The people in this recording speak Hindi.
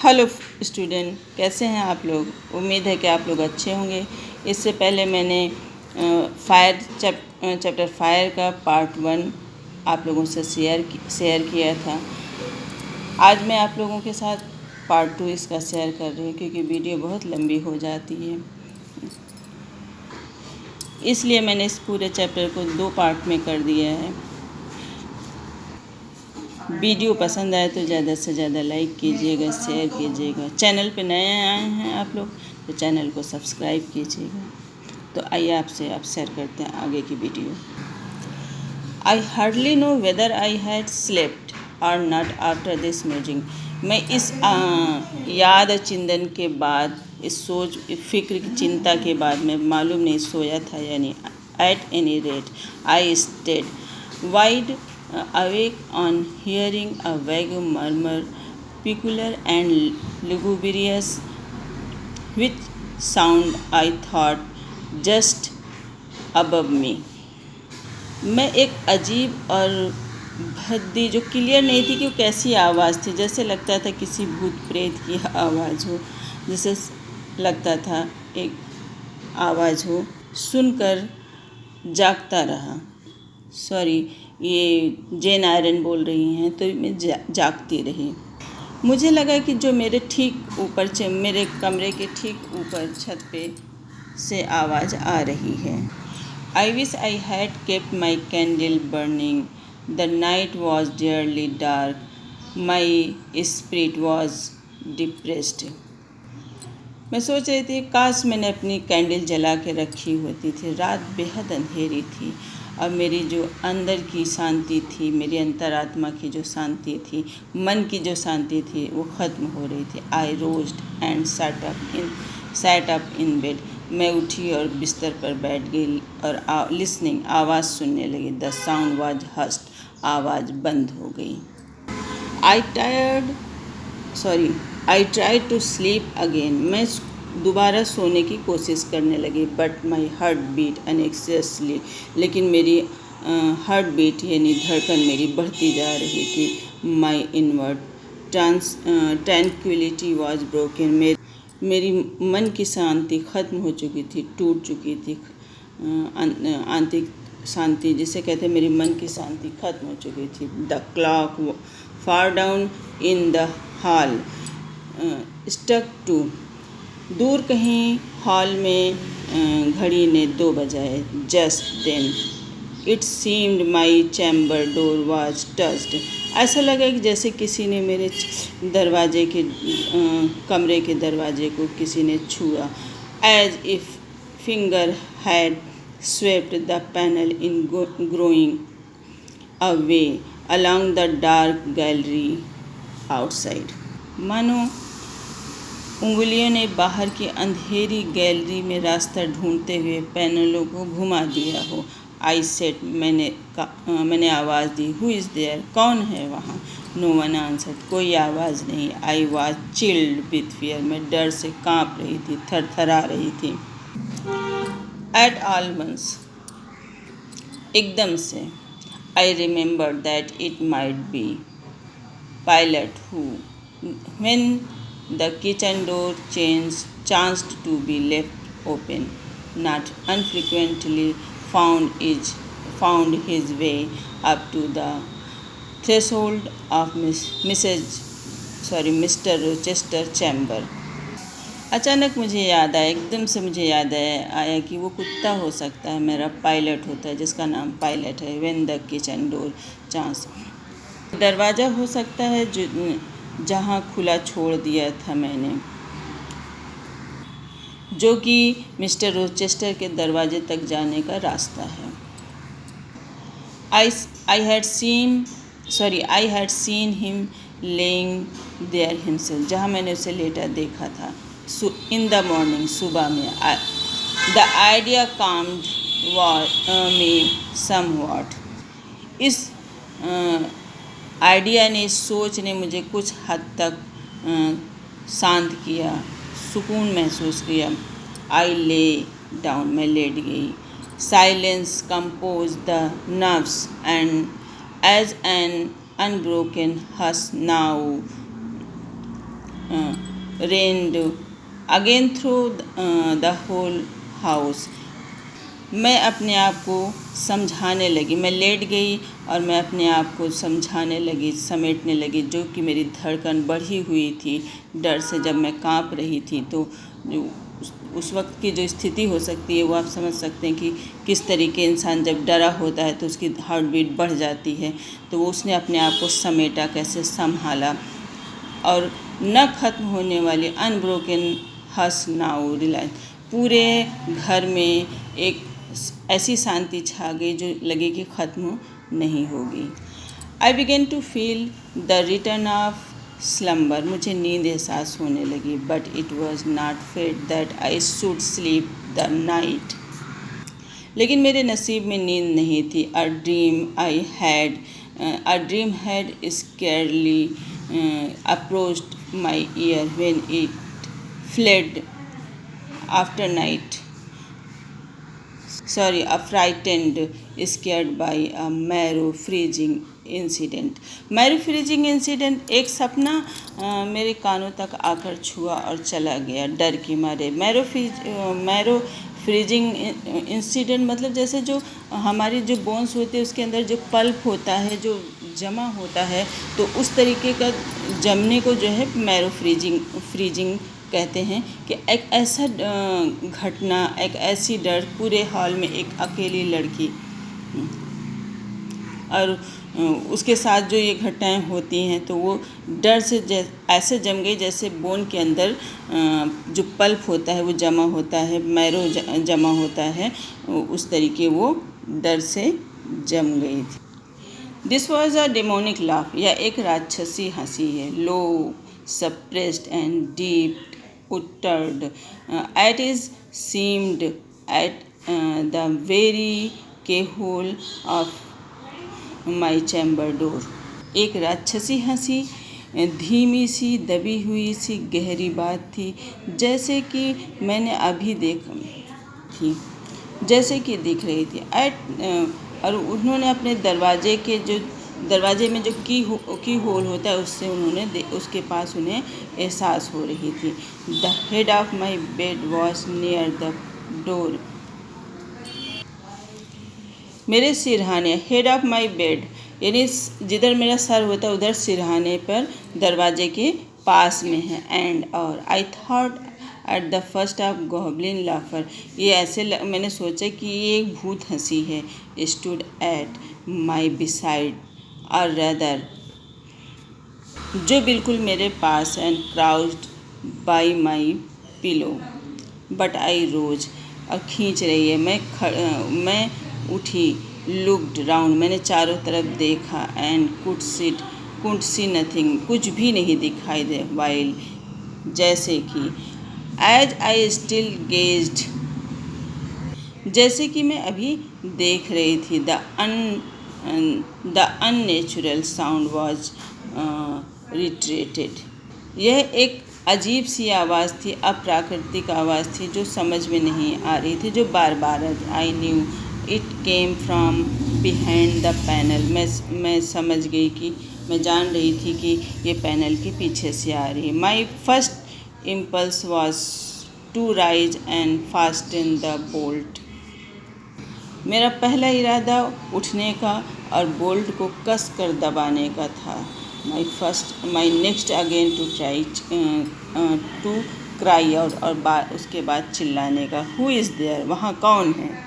हेलो स्टूडेंट, कैसे हैं आप लोग। उम्मीद है कि आप लोग अच्छे होंगे। इससे पहले मैंने चैप्टर फायर का पार्ट 1 आप लोगों से शेयर किया था। आज मैं आप लोगों के साथ पार्ट 2 इसका शेयर कर रही हूँ क्योंकि वीडियो बहुत लंबी हो जाती है, इसलिए मैंने इस पूरे चैप्टर को 2 पार्ट में कर दिया है। वीडियो पसंद आए तो ज़्यादा से ज़्यादा लाइक कीजिएगा, शेयर कीजिएगा। चैनल पे नए आए हैं आप लोग तो चैनल को सब्सक्राइब कीजिएगा। तो आइए आपसे आप शेयर करते हैं आगे की video. I hardly know whether I had slept और नॉट आफ्टर दिस मीटिंग। मैं इस याद चिंतन के बाद, इस सोच फिक्र की चिंता के बाद मैं मालूम नहीं सोया था या नहीं। At any rate I stayed wide awake on hearing a vague murmur, peculiar and lugubrious, which sound I thought just above me. मैं एक अजीब और भद्दी जो क्लियर नहीं थी कि वो कैसी आवाज़ थी, जैसे लगता था किसी भूत प्रेत की आवाज़ हो, जैसे लगता था एक आवाज़ हो। सुनकर जागता रहा। सॉरी, ये जेन आयरन बोल रही हैं, तो मैं जागती रही। मुझे लगा कि जो मेरे ठीक ऊपर मेरे कमरे के ठीक ऊपर छत पे से आवाज़ आ रही है। I wish I had kept my candle burning. The night was dearly dark, my spirit was depressed. मैं सोच रही थी काश मैंने अपनी कैंडल जला के रखी होती थी। रात बेहद अंधेरी थी और मेरी जो अंदर की शांति थी, मेरी अंतरात्मा की जो शांति थी, मन की जो शांति थी, वो ख़त्म हो रही थी। I rosed and sat up in bed. मैं उठी और बिस्तर पर बैठ गई और लिसनिंग, आवाज़ सुनने लगी। द साउंड वाज हस्ड, आवाज़ बंद हो गई। I tried to sleep again. मैं दोबारा सोने की कोशिश करने लगी, बट माई हार्ट बीट अनएक्सेसली। लेकिन मेरी हार्ट बीट यानी धड़कन मेरी बढ़ती जा रही थी। माई इनवर्ड ट्रैंक्विलिटी वॉज ब्रोकन। मेरी मन की शांति ख़त्म हो चुकी थी, टूट चुकी थी। आंतरिक शांति जिसे कहते हैं, मेरी मन की शांति ख़त्म हो चुकी थी। The clock far down in the hall struck two. दूर कहीं हॉल में घड़ी ने 2 बजाए। Just then it seemed my chamber door was touched. ऐसा लगा कि जैसे किसी ने मेरे दरवाजे के कमरे के दरवाजे को किसी ने छुआ। As if finger had swept the panel in growing away along the dark gallery outside. मानो उंगलियों ने बाहर की अंधेरी गैलरी में रास्ता ढूंढते हुए पैनलों को घुमा दिया हो। आई सेड, मैंने आवाज़ दी। Who is there? कौन है वहाँ? नो वन आंसर्ड, कोई आवाज़ नहीं। I was chilled with fear, मैं डर से काँप रही थी, थरथरा रही थी। एट ऑल वंस, एकदम से, I remember that it might be pilot who, when the kitchen door chanced to be left open, not unfrequently found his way up to the threshold of Mr. Rochester chamber. अचानक मुझे याद आया, एकदम से मुझे याद आया कि वो कुत्ता हो सकता है, मेरा पायलट होता है जिसका नाम पायलट है। When the kitchen door chanced, दरवाज़ा हो सकता है जहाँ खुला छोड़ दिया था मैंने, जो कि मिस्टर रोचेस्टर के दरवाजे तक जाने का रास्ता है। I had seen him lying there himself, जहाँ मैंने उसे लेटा देखा था। इन द मॉर्निंग, सुबह में। The idea calmed me somewhat. इस आइडिया ने, इस सोच ने मुझे कुछ हद तक शांत किया, सुकून महसूस किया। आई ले डाउन, मैं लेट गई। Silence compose the nerves and as an unbroken hush now rained again through the whole house. मैं अपने आप को समझाने लगी, मैं लेट गई और मैं अपने आप को समझाने लगी, समेटने लगी, जो कि मेरी धड़कन बढ़ी हुई थी डर से। जब मैं काँप रही थी तो उस वक्त की जो स्थिति हो सकती है वो आप समझ सकते हैं कि किस तरीके इंसान जब डरा होता है तो उसकी हार्ट बीट बढ़ जाती है। तो वो उसने अपने आप को समेटा, कैसे संभाला, और न ख़त्म होने वाली अनब्रोकन हस नाउ रिलायंस, पूरे घर में एक ऐसी शांति छा गई जो लगे कि ख़त्म नहीं होगी। I began to feel the return of slumber, मुझे नींद एहसास होने लगी। But it was not fate that I should sleep the night, लेकिन मेरे नसीब में नींद नहीं थी। A dream had scarcely approached my ear when it fled after night, frightened, scared by a marrow freezing incident. Marrow freezing incident, एक सपना मेरे कानों तक आकर छुआ और चला गया डर के मारे। मैरो फ्रीजिंग इंसिडेंट मतलब जैसे जो हमारी जो बोन्स होते हैं उसके अंदर जो पल्प होता है, जो जमा होता है, तो उस तरीके का जमने को जो है मैरो फ्रीजिंग कहते हैं। कि एक ऐसा घटना, एक ऐसी डर, पूरे हॉल में एक अकेली लड़की और उसके साथ जो ये घटनाएं होती हैं तो वो डर से ऐसे जम गई जैसे बोन के अंदर जो पल्प होता है वो जमा होता है, मैरो जमा होता है, उस तरीके वो डर से जम गई थी। This was a demonic laugh, यह एक राक्षसी हंसी है। Low, suppressed and deep uttered at is seemed at the very keyhole of my chamber door। एक राक्षसी हंसी, धीमी सी, दबी हुई सी गहरी बात थी, जैसे कि मैंने अभी जैसे कि दिख रही थी। और उन्होंने अपने दरवाजे में जो की होल होता है उससे उसके पास उन्हें एहसास हो रही थी। The head of my bed was near the door, मेरे सिरहाने, हेड ऑफ माई बेड यानी जिधर मेरा सर होता है उधर सिरहाने पर दरवाजे के पास में है। एंड और I thought at the first of goblin laughter, ये ऐसे मैंने सोचा कि ये एक भूत हंसी है। स्टूड एट माई बिसाइड और रैदर, जो बिल्कुल मेरे पास, and crouched by my pillow. But I rose, अब खींच रही है, मैं उठी। लुक्ड राउंड, मैंने चारों तरफ देखा। एंड कुड सी नथिंग, कुछ भी नहीं दिखाई दे। वाइल, जैसे कि एज आई स्टिल गेज्ड, जैसे कि मैं अभी देख रही थी। The unnatural sound was retreated, यह एक अजीब सी आवाज़ थी, अप्राकृतिक आवाज़ थी जो समझ में नहीं आ रही थी, जो बार बार। I knew it came from behind the panel, मैं समझ गई कि मैं जान रही थी कि ये पैनल के पीछे से आ रही है। My first impulse was to rise and fasten the bolt, मेरा पहला इरादा उठने का और बोल्ट को कस कर दबाने का था। My next again to try to cry out, और उसके बाद चिल्लाने का। हु इज़ देयर, वहाँ कौन है।